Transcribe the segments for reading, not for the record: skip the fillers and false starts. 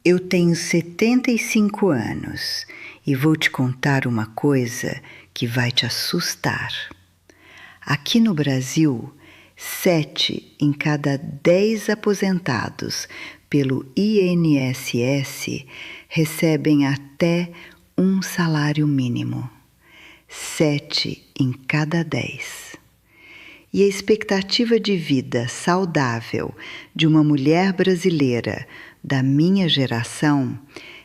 Eu tenho 75 anos e vou te contar uma coisa que vai te assustar. Aqui no Brasil, 7 em cada 10 aposentados pelo INSS recebem até um salário mínimo. 7 em cada 10. E a expectativa de vida saudável de uma mulher brasileira da minha geração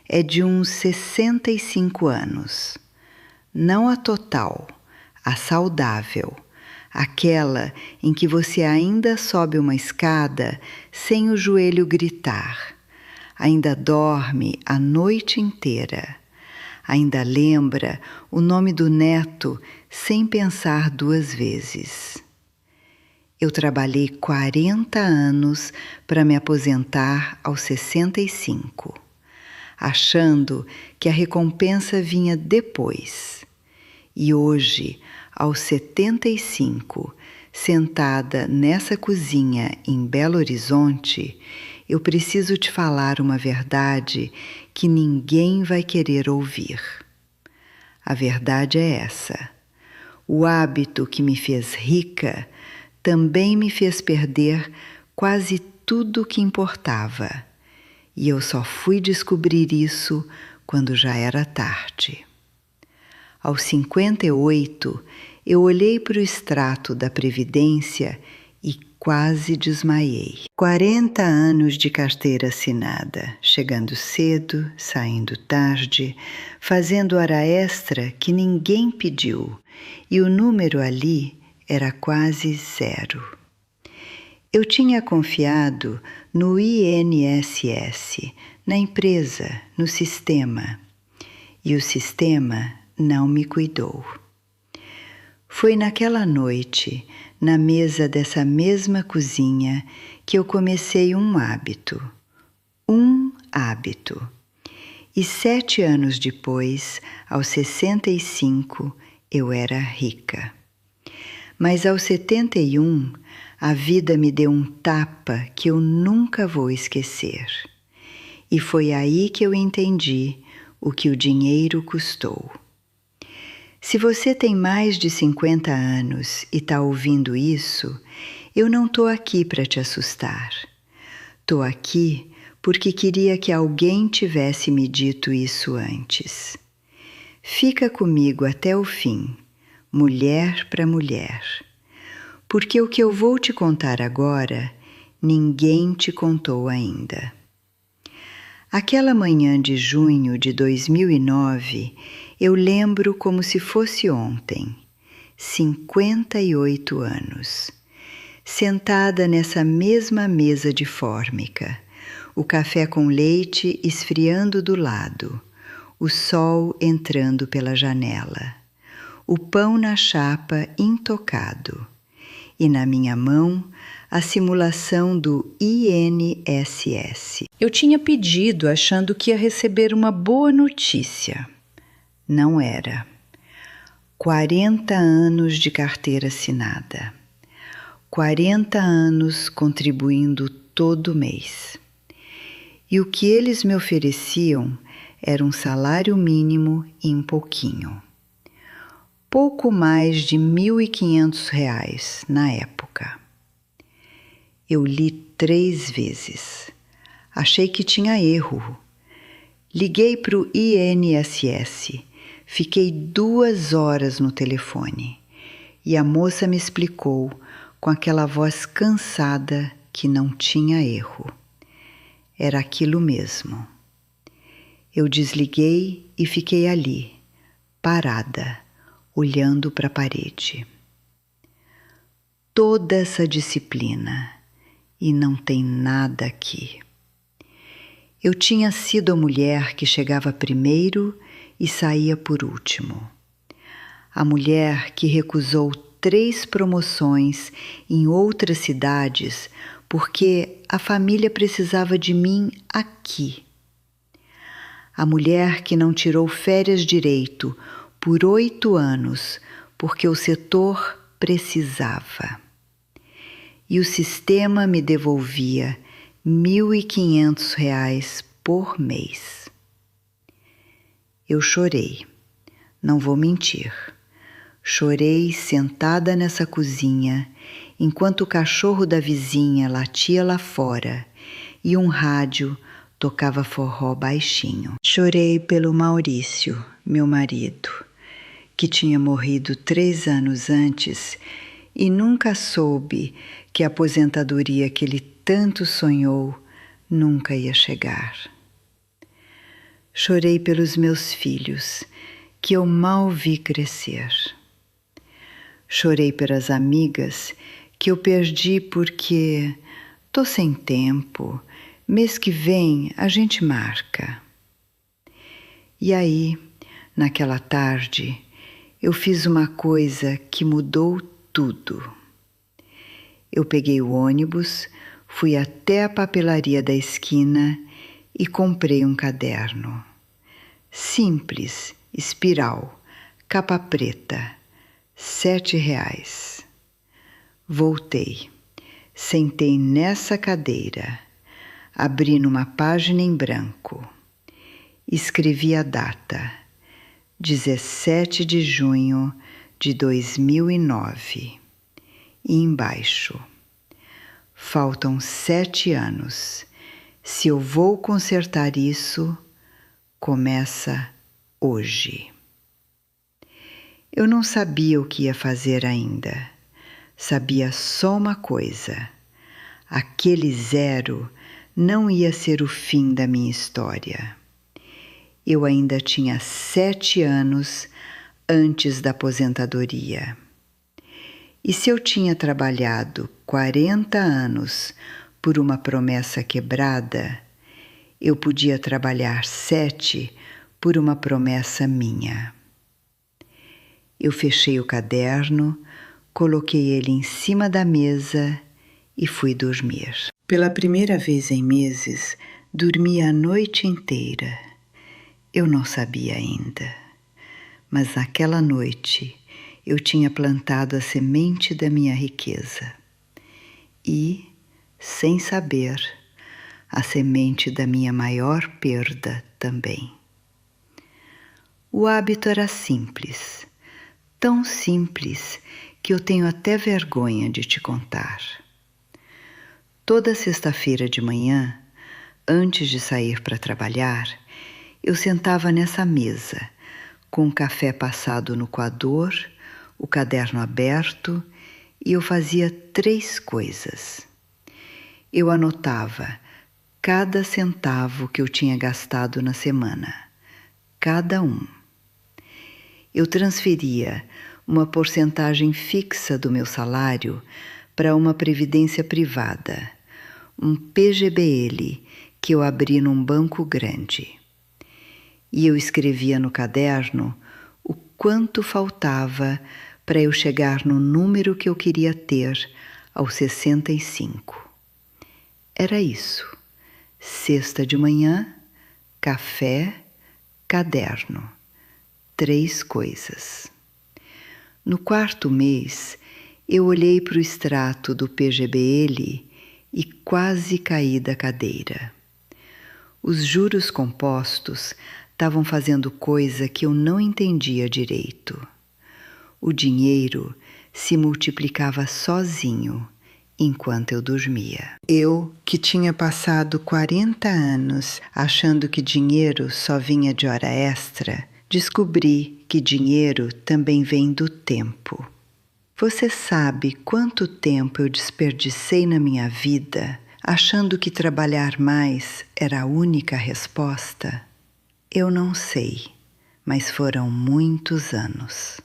é de uns 65 anos. Não a total, a saudável, aquela em que você ainda sobe uma escada sem o joelho gritar, ainda dorme a noite inteira, ainda lembra o nome do neto sem pensar 2 vezes. Eu trabalhei 40 anos para me aposentar aos 65, achando que a recompensa vinha depois. E hoje, aos 75, sentada nessa cozinha em Belo Horizonte, eu preciso te falar uma verdade que ninguém vai querer ouvir. A verdade é essa: o hábito que me fez rica também me fez perder quase tudo o que importava, e eu só fui descobrir isso quando já era tarde. Aos 58, eu olhei para o extrato da Previdência e quase desmaiei. 40 anos de carteira assinada, chegando cedo, saindo tarde, fazendo hora extra que ninguém pediu, e o número ali era quase 0. Eu tinha confiado no INSS, na empresa, no sistema, e o sistema não me cuidou. Foi naquela noite, na mesa dessa mesma cozinha, que eu comecei um hábito. E 7 anos depois, aos 65, eu era rica. Mas aos 71, a vida me deu um tapa que eu nunca vou esquecer. E foi aí que eu entendi o que o dinheiro custou. Se você tem mais de 50 anos e está ouvindo isso, eu não estou aqui para te assustar. Estou aqui porque queria que alguém tivesse me dito isso antes. Fica comigo até o fim, mulher para mulher, porque o que eu vou te contar agora, ninguém te contou ainda. Aquela manhã de junho de 2009, eu lembro como se fosse ontem, 58 anos, sentada nessa mesma mesa de fórmica, o café com leite esfriando do lado, o sol entrando pela janela, o pão na chapa intocado, e na minha mão a simulação do INSS. Eu tinha pedido achando que ia receber uma boa notícia. Não era. 40 anos de carteira assinada. 40 anos contribuindo todo mês. E o que eles me ofereciam era um salário mínimo e um pouquinho. Pouco mais de R$ 1.500 na época. Eu li 3 vezes. Achei que tinha erro. Liguei para o INSS. Fiquei 2 horas no telefone. E a moça me explicou, com aquela voz cansada, que não tinha erro. Era aquilo mesmo. Eu desliguei e fiquei ali, parada, olhando para a parede. Toda essa disciplina, e não tem nada aqui. Eu tinha sido a mulher que chegava primeiro e saía por último. A mulher que recusou 3 promoções em outras cidades porque a família precisava de mim aqui. A mulher que não tirou férias direito por 8 anos porque o setor precisava. E o sistema me devolvia R$ 1.500 por mês. Eu chorei, não vou mentir. Chorei sentada nessa cozinha, enquanto o cachorro da vizinha latia lá fora e um rádio tocava forró baixinho. Chorei pelo Maurício, meu marido, que tinha morrido 3 anos antes e nunca soube que a aposentadoria que ele tanto sonhou nunca ia chegar. Chorei pelos meus filhos, que eu mal vi crescer. Chorei pelas amigas que eu perdi porque tô sem tempo, mês que vem a gente marca. E aí, naquela tarde, eu fiz uma coisa que mudou tudo. Eu peguei o ônibus, fui até a papelaria da esquina e comprei um caderno. Simples, espiral, capa preta, R$7. Voltei, sentei nessa cadeira, abri numa página em branco, escrevi a data, 17 de junho de 2009, e embaixo, faltam 7 anos, se eu vou consertar isso, começa hoje. Eu não sabia o que ia fazer ainda. Sabia só uma coisa: aquele 0 não ia ser o fim da minha história. Eu ainda tinha 7 anos antes da aposentadoria. E se eu tinha trabalhado 40 anos por uma promessa quebrada, eu podia trabalhar 7 por uma promessa minha. Eu fechei o caderno, coloquei ele em cima da mesa e fui dormir. Pela primeira vez em meses, dormi a noite inteira. Eu não sabia ainda, mas naquela noite eu tinha plantado a semente da minha riqueza e, sem saber, a semente da minha maior perda também. O hábito era simples, tão simples que eu tenho até vergonha de te contar. Toda sexta-feira de manhã, antes de sair para trabalhar, eu sentava nessa mesa, com o café passado no coador, o caderno aberto, e eu fazia 3 coisas. Eu anotava cada centavo que eu tinha gastado na semana, cada um. Eu transferia uma porcentagem fixa do meu salário para uma previdência privada, um PGBL que eu abri num banco grande. E eu escrevia no caderno o quanto faltava para eu chegar no número que eu queria ter aos 65. Era isso. Sexta de manhã, café, caderno. 3 coisas. No 4º mês, eu olhei para o extrato do PGBL e quase caí da cadeira. Os juros compostos estavam fazendo coisa que eu não entendia direito. O dinheiro se multiplicava sozinho enquanto eu dormia. Eu, que tinha passado 40 anos achando que dinheiro só vinha de hora extra, descobri que dinheiro também vem do tempo. Você sabe quanto tempo eu desperdicei na minha vida achando que trabalhar mais era a única resposta? Eu não sei, mas foram muitos anos.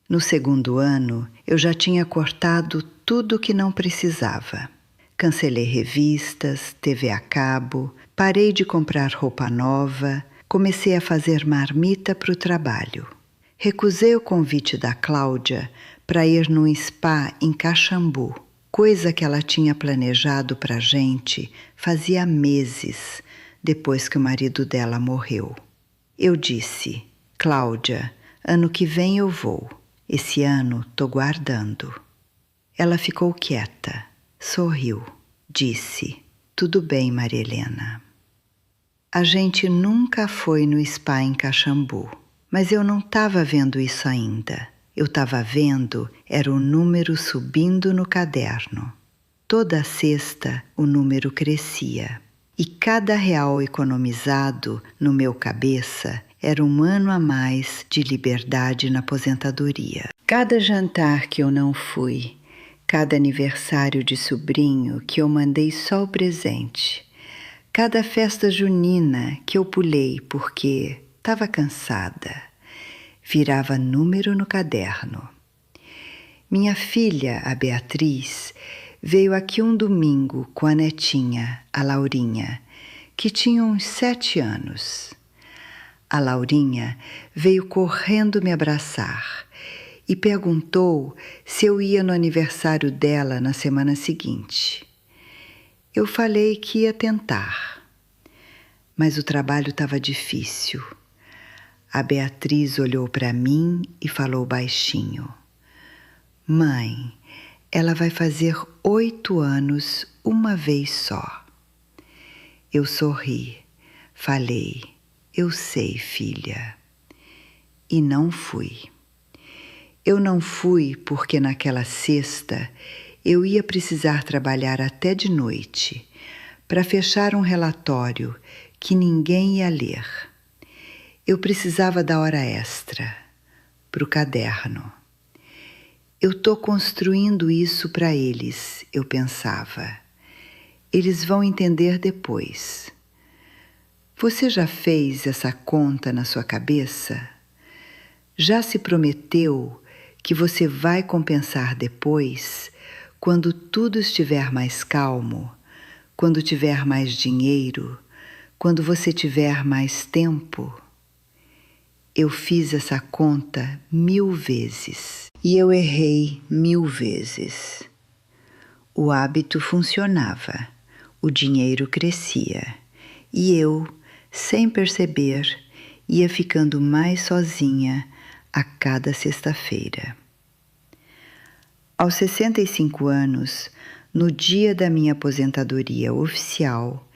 No 2º ano, eu já tinha cortado tudo que não precisava. Cancelei revistas, TV a cabo, parei de comprar roupa nova, comecei a fazer marmita para o trabalho. Recusei o convite da Cláudia para ir num spa em Caxambu, coisa que ela tinha planejado para a gente fazia meses depois que o marido dela morreu. Eu disse: Cláudia, ano que vem eu vou. Esse ano tô guardando. Ela ficou quieta, sorriu, disse: tudo bem, Maria Helena. A gente nunca foi no spa em Caxambu, mas eu não estava vendo isso ainda. Eu estava vendo era o número subindo no caderno. Toda sexta o número crescia. E cada real economizado no meu cabeça era um ano a mais de liberdade na aposentadoria. Cada jantar que eu não fui, cada aniversário de sobrinho que eu mandei só o presente, cada festa junina que eu pulei porque estava cansada, virava número no caderno. Minha filha, a Beatriz, veio aqui um domingo com a netinha, a Laurinha, que tinha uns 7 anos. A Laurinha veio correndo me abraçar e perguntou se eu ia no aniversário dela na semana seguinte. Eu falei que ia tentar, mas o trabalho estava difícil. A Beatriz olhou para mim e falou baixinho: Mãe, ela vai fazer 8 anos uma vez só. Eu sorri, falei: eu sei, filha. E não fui. Eu não fui porque naquela sexta eu ia precisar trabalhar até de noite para fechar um relatório que ninguém ia ler. Eu precisava da hora extra, para o caderno. Eu estou construindo isso para eles, eu pensava. Eles vão entender depois. Você já fez essa conta na sua cabeça? Já se prometeu que você vai compensar depois, quando tudo estiver mais calmo, quando tiver mais dinheiro, quando você tiver mais tempo? Eu fiz essa conta 1000 vezes e eu errei 1000 vezes. O hábito funcionava, o dinheiro crescia e eu, sem perceber, ia ficando mais sozinha a cada sexta-feira. Aos 65 anos, no dia da minha aposentadoria oficial,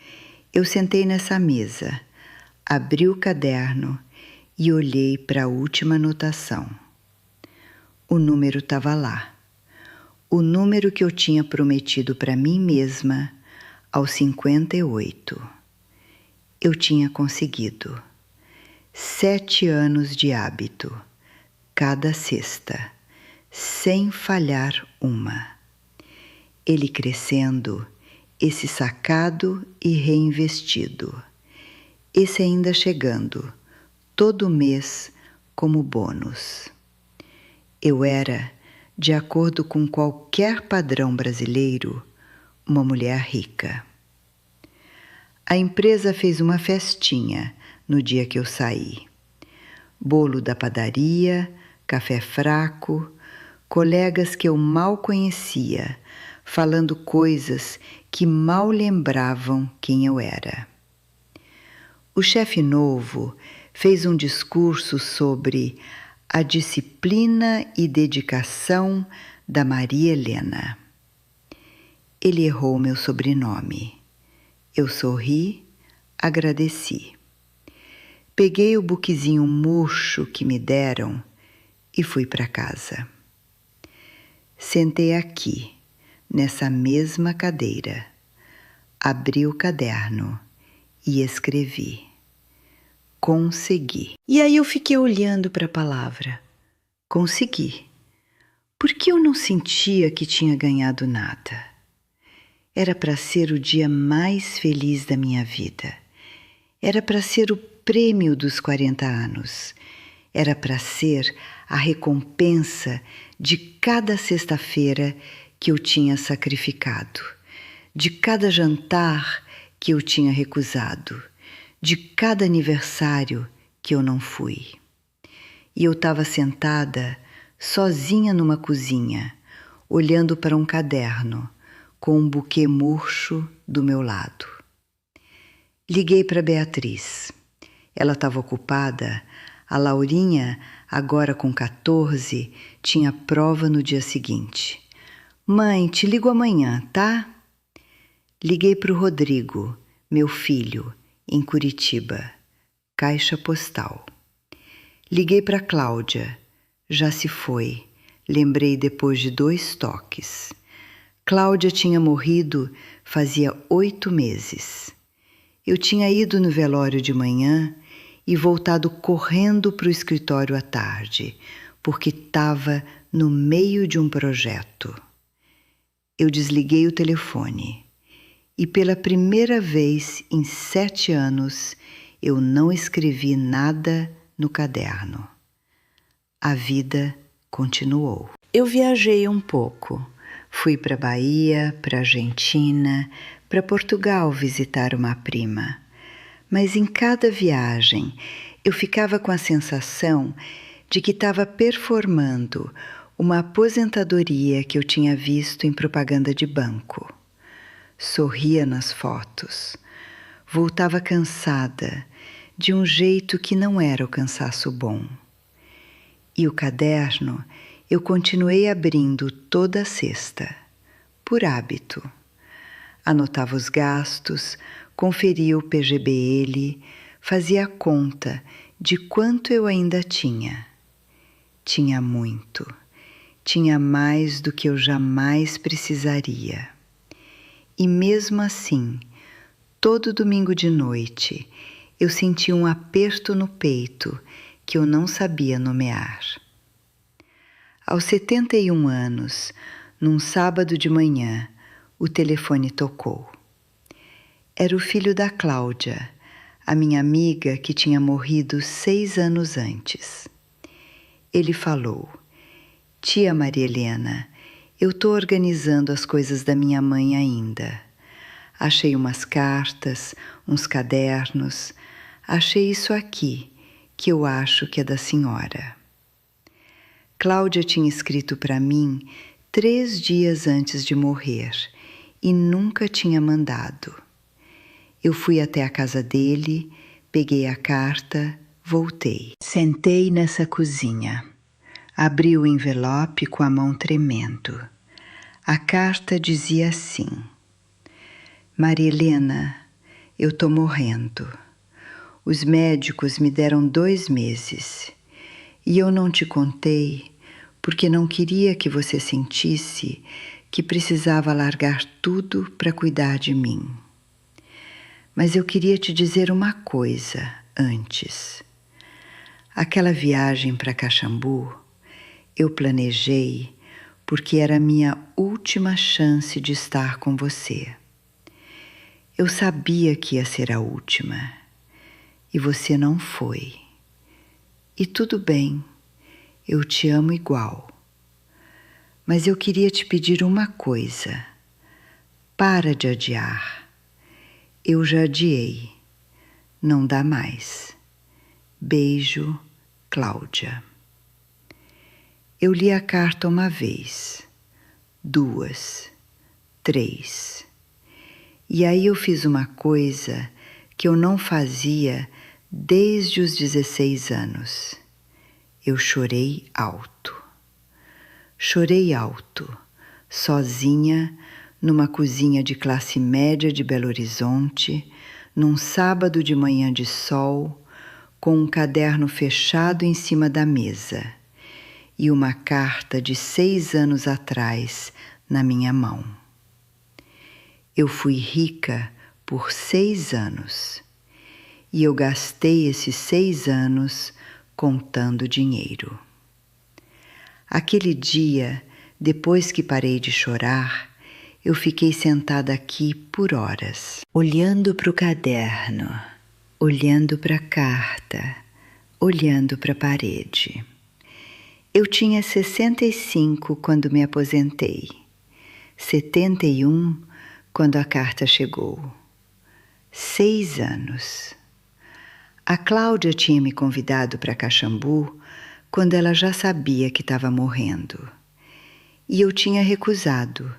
eu sentei nessa mesa, abri o caderno e olhei para a última anotação. O número estava lá. O número que eu tinha prometido para mim mesma aos 58. Eu tinha conseguido. 7 anos de hábito, cada sexta, sem falhar uma. Ele crescendo, esse sacado e reinvestido. Esse ainda chegando, todo mês como bônus. Eu era, de acordo com qualquer padrão brasileiro, uma mulher rica. A empresa fez uma festinha no dia que eu saí. Bolo da padaria, café fraco, colegas que eu mal conhecia, falando coisas que mal lembravam quem eu era. O chefe novo fez um discurso sobre a disciplina e dedicação da Maria Helena. Ele errou meu sobrenome. Eu sorri, agradeci. Peguei o buquezinho murcho que me deram e fui para casa. Sentei aqui, nessa mesma cadeira. Abri o caderno e escrevi. Consegui. E aí eu fiquei olhando para a palavra. Consegui. Por que eu não sentia que tinha ganhado nada? Era para ser o dia mais feliz da minha vida. Era para ser o prêmio dos 40 anos. Era para ser a recompensa de cada sexta-feira que eu tinha sacrificado, de cada jantar que eu tinha recusado, de cada aniversário que eu não fui. E eu estava sentada, sozinha numa cozinha, olhando para um caderno, com um buquê murcho do meu lado. Liguei para Beatriz. Ela estava ocupada. A Laurinha, agora com 14, tinha prova no dia seguinte. Mãe, te ligo amanhã, tá? Liguei para o Rodrigo, meu filho, em Curitiba, caixa postal. Liguei para Cláudia, já se foi, lembrei depois de 2 toques. Cláudia tinha morrido fazia 8 meses. Eu tinha ido no velório de manhã e voltado correndo para o escritório à tarde, porque estava no meio de um projeto. Eu desliguei o telefone e pela primeira vez em 7 anos eu não escrevi nada no caderno. A vida continuou. Eu viajei um pouco. Fui para Bahia, para Argentina, para Portugal visitar uma prima. Mas em cada viagem eu ficava com a sensação de que estava performando uma aposentadoria que eu tinha visto em propaganda de banco. Sorria nas fotos. Voltava cansada, de um jeito que não era o cansaço bom. E o caderno eu continuei abrindo toda sexta, por hábito. Anotava os gastos, conferia o PGBL, fazia a conta de quanto eu ainda tinha. Tinha muito. Tinha mais do que eu jamais precisaria. E mesmo assim, todo domingo de noite, eu sentia um aperto no peito que eu não sabia nomear. Aos 71 anos, num sábado de manhã, o telefone tocou. Era o filho da Cláudia, a minha amiga que tinha morrido 6 anos antes. Ele falou: "Tia Maria Helena, eu estou organizando as coisas da minha mãe ainda. Achei umas cartas, uns cadernos. Achei isso aqui, que eu acho que é da senhora." Cláudia tinha escrito para mim 3 dias antes de morrer e nunca tinha mandado. Eu fui até a casa dele, peguei a carta, voltei. Sentei nessa cozinha. Abri o envelope com a mão tremendo. A carta dizia assim: "Maria Helena, eu tô morrendo. Os médicos me deram 2 meses e eu não te contei porque não queria que você sentisse que precisava largar tudo para cuidar de mim. Mas eu queria te dizer uma coisa antes. Aquela viagem para Caxambu eu planejei porque era a minha última chance de estar com você. Eu sabia que ia ser a última e você não foi. E tudo bem, eu te amo igual. Mas eu queria te pedir uma coisa. Para de adiar. Eu já adiei. Não dá mais. Beijo, Cláudia." Eu li a carta uma vez, 2, 3. E aí eu fiz uma coisa que eu não fazia desde os 16 anos. Eu chorei alto. Chorei alto, sozinha, numa cozinha de classe média de Belo Horizonte, num sábado de manhã de sol, com um caderno fechado em cima da mesa e uma carta de 6 anos atrás na minha mão. Eu fui rica por 6 anos e eu gastei esses 6 anos contando dinheiro. Aquele dia, depois que parei de chorar, eu fiquei sentada aqui por horas, olhando para o caderno, olhando para a carta, olhando para a parede. Eu tinha 65 quando me aposentei, 71 quando a carta chegou. 6 anos. A Cláudia tinha me convidado para Caxambu quando ela já sabia que estava morrendo. E eu tinha recusado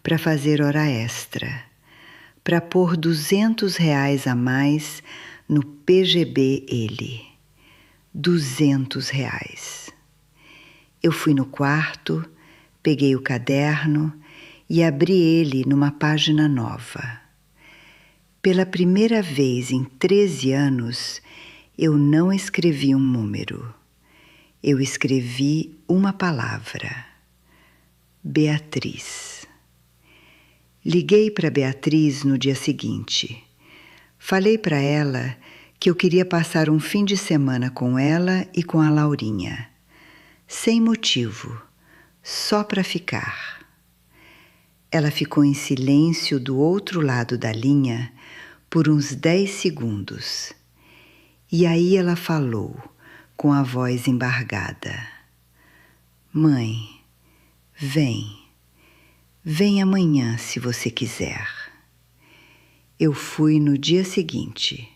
para fazer hora extra, para pôr R$ 200 a mais no PGBL. R$ 200. Eu fui no quarto, peguei o caderno e abri ele numa página nova. Pela primeira vez em 13 anos, eu não escrevi um número. Eu escrevi uma palavra. Beatriz. Liguei para Beatriz no dia seguinte. Falei para ela que eu queria passar um fim de semana com ela e com a Laurinha. Sem motivo, só para ficar. Ela ficou em silêncio do outro lado da linha por uns 10 segundos. E aí ela falou, com a voz embargada: Mãe, vem amanhã se você quiser. Eu fui no dia seguinte.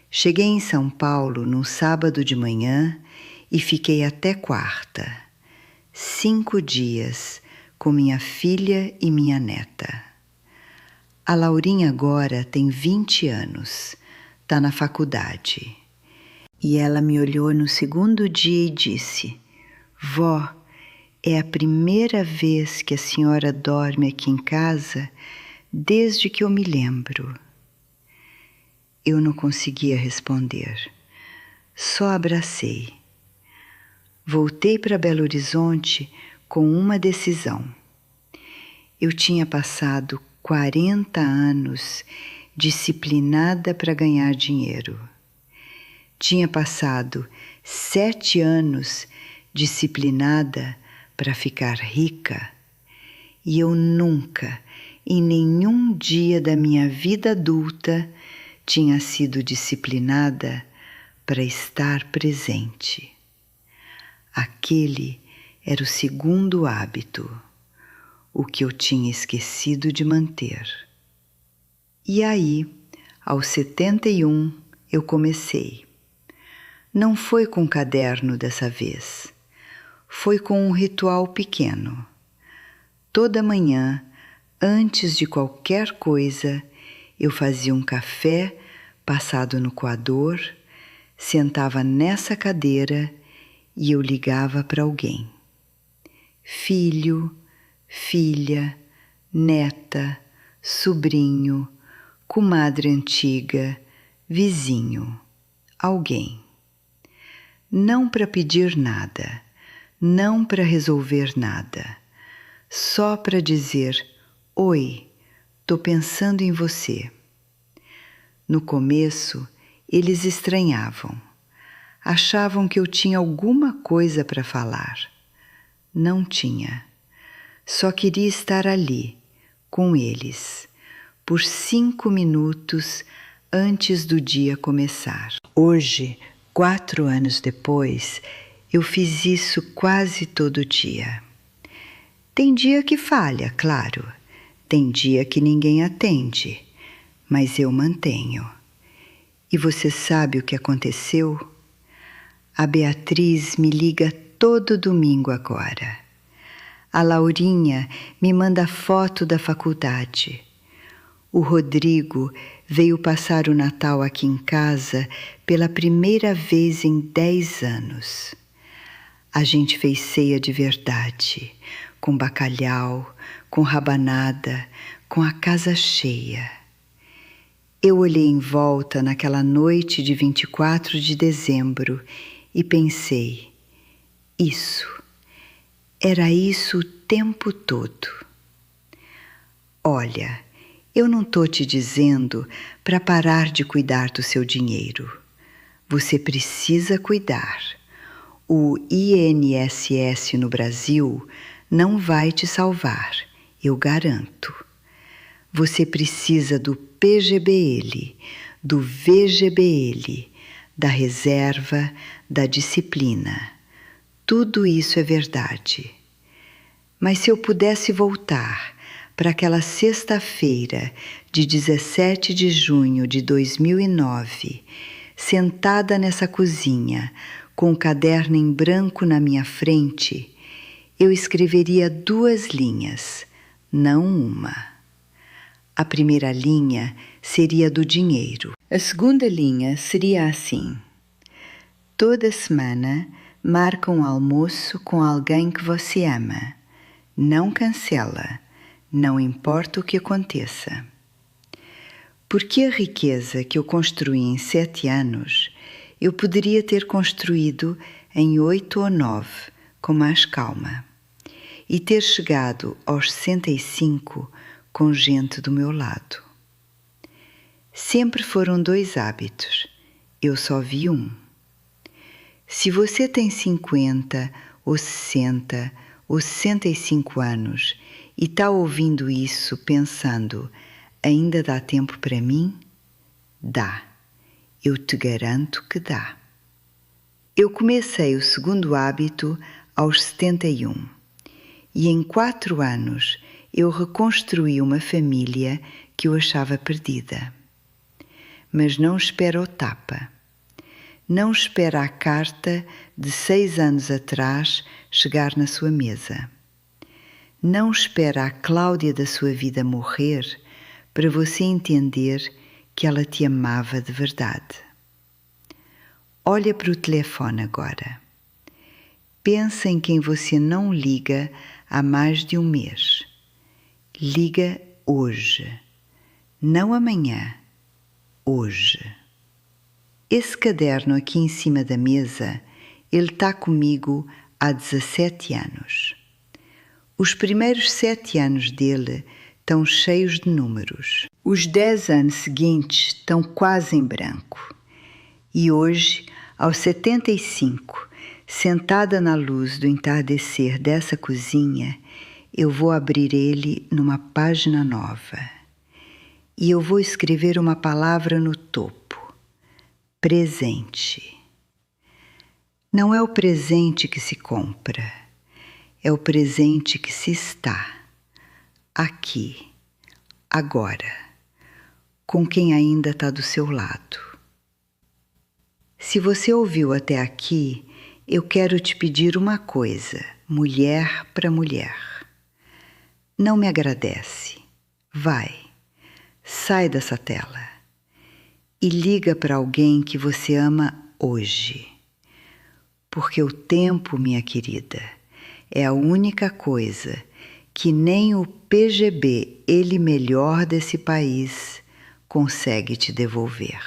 Cheguei em São Paulo num sábado de manhã e fiquei até quarta. 5 dias com minha filha e minha neta. A Laurinha agora tem 20 anos, tá na faculdade. E ela me olhou no segundo dia e disse: Vó, é a primeira vez que a senhora dorme aqui em casa desde que eu me lembro. Eu não conseguia responder, só abracei. Voltei para Belo Horizonte com uma decisão. Eu tinha passado 40 anos disciplinada para ganhar dinheiro. Tinha passado 7 anos disciplinada para ficar rica. E eu nunca, em nenhum dia da minha vida adulta, tinha sido disciplinada para estar presente. Aquele era o segundo hábito, o que eu tinha esquecido de manter. E aí, aos 71, eu comecei. Não foi com caderno dessa vez, foi com um ritual pequeno. Toda manhã, antes de qualquer coisa, eu fazia um café passado no coador, sentava nessa cadeira e eu ligava para alguém. Filho, filha, neta, sobrinho, comadre antiga, vizinho, alguém. Não para pedir nada, não para resolver nada, só para dizer: Oi, tô pensando em você. No começo, eles estranhavam. Achavam que eu tinha alguma coisa para falar. Não tinha. Só queria estar ali, com eles, por 5 minutos antes do dia começar. Hoje, 4 anos depois, eu fiz isso quase todo dia. Tem dia que falha, claro. Tem dia que ninguém atende, mas eu mantenho. E você sabe o que aconteceu? A Beatriz me liga todo domingo agora. A Laurinha me manda foto da faculdade. O Rodrigo veio passar o Natal aqui em casa pela primeira vez em 10 anos. A gente fez ceia de verdade, com bacalhau, com rabanada, com a casa cheia. Eu olhei em volta naquela noite de 24 de dezembro e pensei: era isso o tempo todo. Olha, eu não estou te dizendo para parar de cuidar do seu dinheiro. Você precisa cuidar. O INSS no Brasil não vai te salvar, eu garanto. Você precisa do PGBL, do VGBL, da reserva, da disciplina. Tudo isso é verdade. Mas se eu pudesse voltar para aquela sexta-feira de 17 de junho de 2009, sentada nessa cozinha, com o caderno em branco na minha frente, eu escreveria 2 linhas, não uma. A primeira linha seria do dinheiro. A segunda linha seria assim: toda semana marca um almoço com alguém que você ama. Não cancela, não importa o que aconteça. Porque a riqueza que eu construí em 7 anos, eu poderia ter construído em 8 ou 9, com mais calma, e ter chegado aos 65 com gente do meu lado. Sempre foram 2 hábitos, eu só vi um. Se você tem 50 ou 60 ou 65 anos e está ouvindo isso pensando, ainda dá tempo para mim? Dá. Eu te garanto que dá. Eu comecei o segundo hábito aos 71 e em 4 anos eu reconstruí uma família que eu achava perdida. Mas não espera o tapa. Não espera a carta de 6 anos atrás chegar na sua mesa. Não espera a Cláudia da sua vida morrer para você entender que ela te amava de verdade. Olha para o telefone agora. Pensa em quem você não liga há mais de um mês. Liga hoje, não amanhã, hoje. Esse caderno aqui em cima da mesa, ele está comigo há 17 anos. Os primeiros 7 anos dele estão cheios de números. Os 10 anos seguintes estão quase em branco. E hoje, aos 75, sentada na luz do entardecer dessa cozinha, eu vou abrir ele numa página nova. E eu vou escrever uma palavra no topo: presente. Não é o presente que se compra, é o presente que se está, aqui, agora, com quem ainda está do seu lado. Se você ouviu até aqui, eu quero te pedir uma coisa, mulher para mulher. Não me agradece. Vai, sai dessa tela e liga para alguém que você ama hoje. Porque o tempo, minha querida, é a única coisa que nem o PGB, ele melhor desse país, consegue te devolver.